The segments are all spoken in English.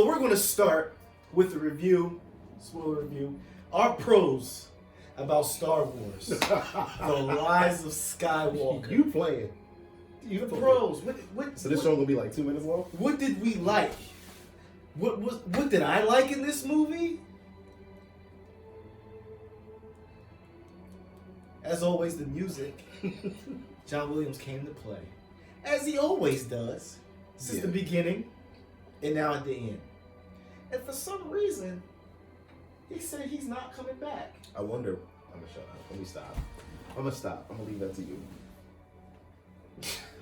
So we're going to start with the review, spoiler review, our pros about Star Wars, The Rise of Skywalker. You playing? The pros. So this show gonna be like 2 minutes long? What did we like? What did I like in this movie? As always, the music. John Williams came to play, as he always does, since the beginning, and now at the end. And for some reason, he said he's not coming back. I wonder. I'm gonna shut up. Let me stop. I'm gonna stop. I'm gonna leave that to you.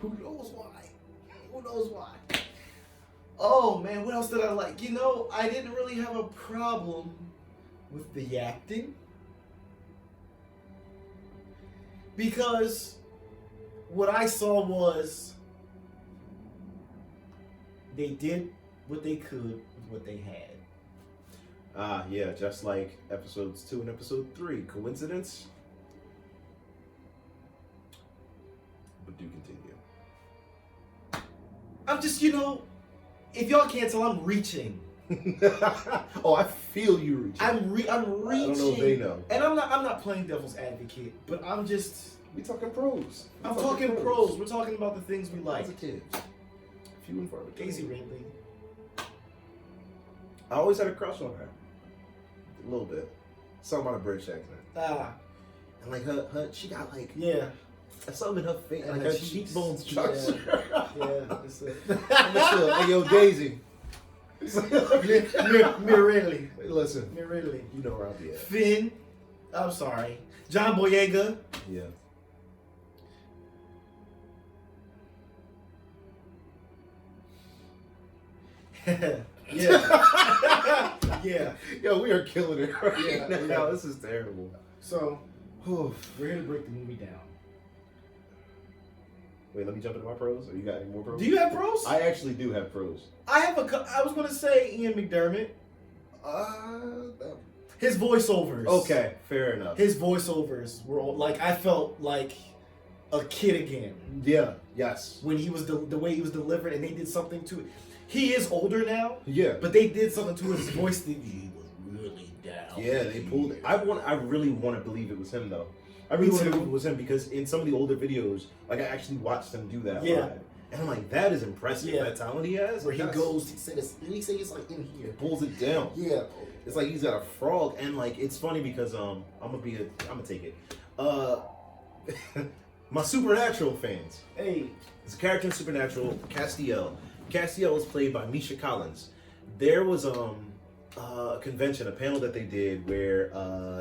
Who knows why? Who knows why? Oh man, what else did I like? You know, I didn't really have a problem with the acting. Because what I saw was they did what they could with what they had. Yeah, just like episodes 2 and episode 3. Coincidence? But do continue. I'm just, you know, if y'all can't tell, I'm reaching. Oh, I feel you reaching. I'm reaching. I don't know if they know. And I'm not playing devil's advocate, but I'm just. We talking pros. I'm talking pros. We're talking about the things we like. Positive. Few and far between. Daisy Ridley. I always had a crush on her. A little bit. Something about a British accent. And like her, she got like something in her face, and like her her cheeks. cheekbones structure. Yeah, that's it. Hey, yo, Daisy. Mirelli. Listen, Mirelli. you know where I'll be at. Finn. I'm sorry. John Boyega. Yeah. Yeah. Yeah. Yo, we are killing it right Yeah, now. yeah. This is terrible. So, we're here to break the movie down. Wait, let me jump into my pros. Or you got any more pros? Do you have pros? I actually do have pros. I was going to say Ian McDermott. His voiceovers. Okay, fair enough. His voiceovers were all, like, I felt like a kid again. Yeah, yes. When he was the way he was delivered, and they did something to it. He is older now. Yeah. But they did something to his voice that he was really down. Yeah, they pulled it. I really want to believe it was him though. I really want to believe it was him because in some of the older videos, like I actually watched him do that live. And I'm like, that is impressive. That talent he has. Where he goes, he said it's like in here. Pulls it down. Yeah. It's like he's got a frog, and like it's funny because I'm gonna take it. My Supernatural fans. Hey. There's a character in Supernatural, Castiel. Castiel was played by Misha Collins. There was a convention, a panel that they did where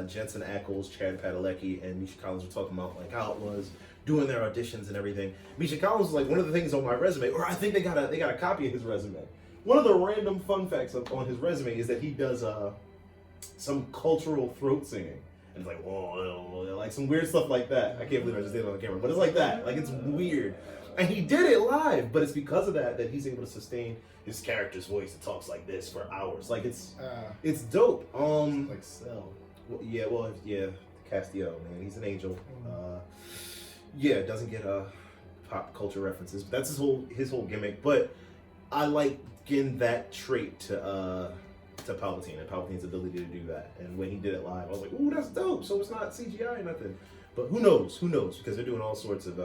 Jensen Ackles, Chad Padalecki, and Misha Collins were talking about like how it was doing their auditions and everything. Misha Collins was like one of the things on my resume, or I think they got a copy of his resume. One of the random fun facts on his resume is that he does some cultural throat singing. And it's like, whoa, like some weird stuff like that. I can't believe I just did it on the camera, but it's like that. Like it's weird. And he did it live, but it's because of that he's able to sustain his character's voice that talks like this for hours. Like it's dope. Like Cell. Castiel, man, he's an angel. Doesn't get pop culture references, but that's his whole gimmick. But I like getting that trait to Palpatine and Palpatine's ability to do that. And when he did it live, I was like, ooh, that's dope. So it's not CGI or nothing. But who knows? Who knows? Because they're doing all sorts of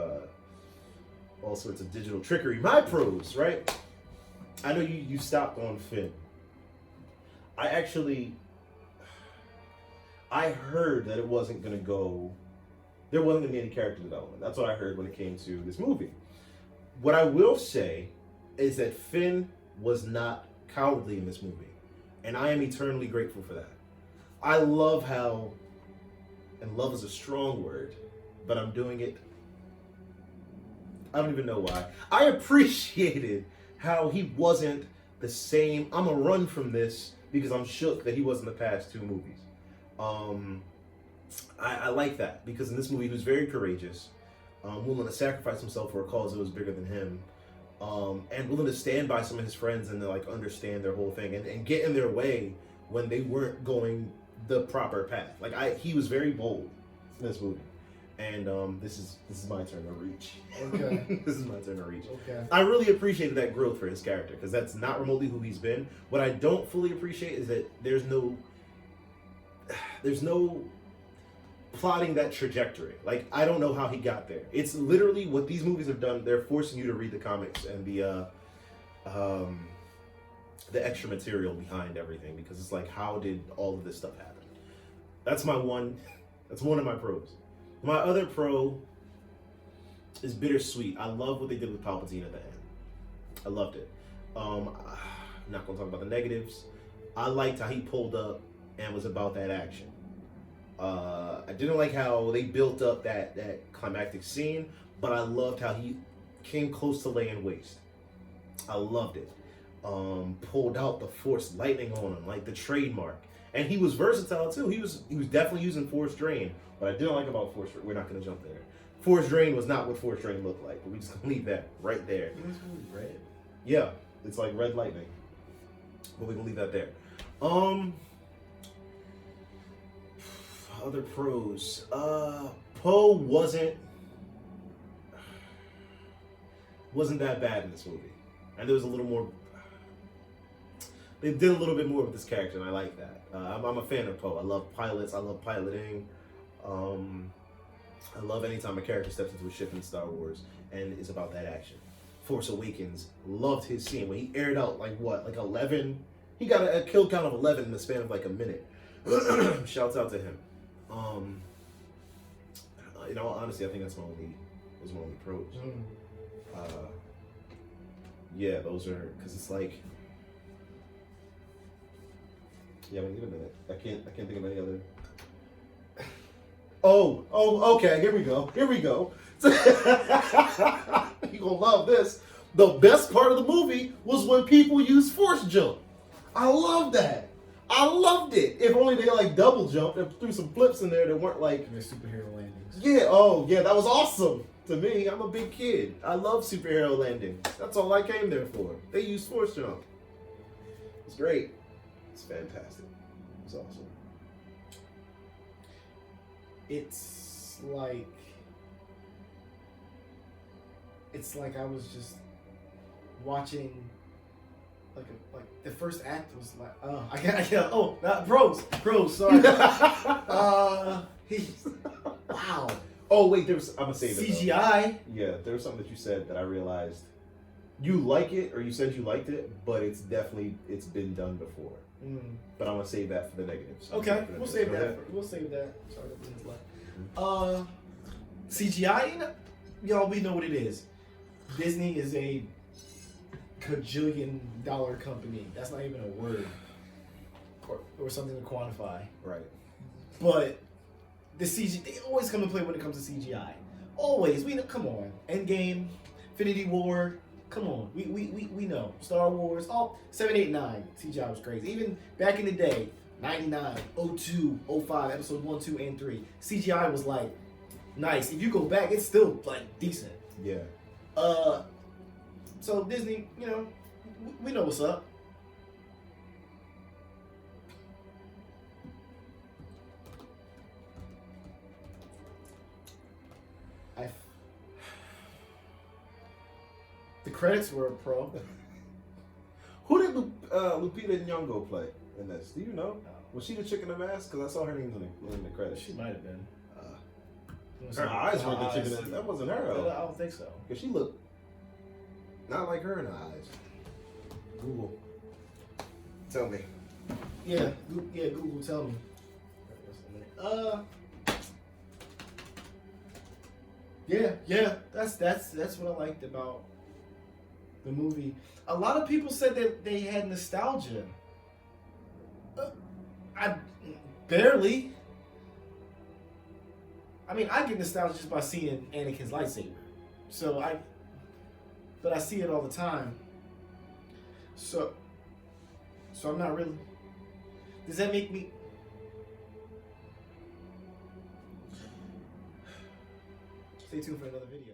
digital trickery. My pros, right? I know you stopped on Finn. I heard that it wasn't gonna go. There wasn't gonna be any character development. That's what I heard when it came to this movie. What I will say is that Finn was not cowardly in this movie. And I am eternally grateful for that. I love how, and love is a strong word, but I'm doing it. I don't even know why. I appreciated how he wasn't the same. I'm gonna run from this because I'm shook that he was in the past 2 movies. I like that because in this movie he was very courageous, willing to sacrifice himself for a cause that was bigger than him. And willing to stand by some of his friends and to like understand their whole thing and get in their way when they weren't going the proper path. Like he was very bold in this movie, and this is my turn to reach. Okay. This is my turn to reach. Okay. I really appreciated that growth for his character because that's not remotely who he's been. What I don't fully appreciate is that there's no plotting that trajectory. Like, I don't know how he got there. It's literally what these movies have done. They're forcing you to read the comics and the extra material behind everything, because it's like, how did all of this stuff happen? That's one of my pros. My other pro is bittersweet. I love what they did with Palpatine at the end. I loved it. I'm not gonna talk about the negatives. I liked how he pulled up and was about that action. I didn't like how they built up that climactic scene, but I loved how he came close to laying waste. I loved it. Pulled out the Force lightning on him, like the trademark. And he was versatile too. He was definitely using Force Drain. What I didn't like about Force Drain, we're not going to jump there. Force Drain was not what Force Drain looked like, but we just gonna leave that right there. It was really red. Yeah, it's like red lightning. But we can leave that there. Other pros. Poe wasn't that bad in this movie. And there was a little more. They did a little bit more with this character, and I like that. I'm a fan of Poe. I love pilots. I love piloting. I love anytime a character steps into a ship in Star Wars and is about that action. Force Awakens, loved his scene when he aired out like 11. He got a kill count of 11 in the span of like a minute. Shouts out to him. In all honesty, I think that's my only pros. Yeah, those are, because it's like, yeah, wait a minute. I can't think of any other. Oh, okay. Here we go. You gonna love this. The best part of the movie was when people used force jump. I love that. I loved it. If only they like double jumped and threw some flips in there that weren't like superhero landings. Yeah. Oh, yeah. That was awesome. To me, I'm a big kid. I love superhero landing. That's all I came there for. They used force jump. It's great. It's fantastic. It's awesome. It's like I was just watching like the first act was like pros, sorry. Wow. Oh wait, I'm gonna say CGI. Yeah, there was something that you said that I realized. You like it, or you said you liked it, but it's been done before. But I'm gonna save that for the negatives. Okay, we'll save that. Sorry, CGI. Y'all, we know what it is. Disney is a $1 company. That's not even a word, or something to quantify. Right. But the CG, they always come to play when it comes to CGI. Always. We know. Come on. Endgame, Infinity War. Come on. We know. Star Wars. 7, 8, 9. CGI was crazy. Even back in the day, 99, 02, 05, episode 1, 2, and 3. CGI was like nice. If you go back, it's still like decent. Yeah. So Disney, we know what's up. The credits were a pro. Who did Lupita Nyong'o play in this? Do you know? Was she the chick in the mask? Because I saw her name in the credits. She might have been. Her eyes weren't the chick in the. That wasn't her though. I don't think so. Because she looked not like her in her eyes. Google. Tell me. Yeah, Google, tell me. Yeah. That's what I liked about the movie. A lot of people said that they had nostalgia. I barely. I mean, I get nostalgia just by seeing Anakin's lightsaber. But I see it all the time. So I'm not really. Does that make me? Stay tuned for another video.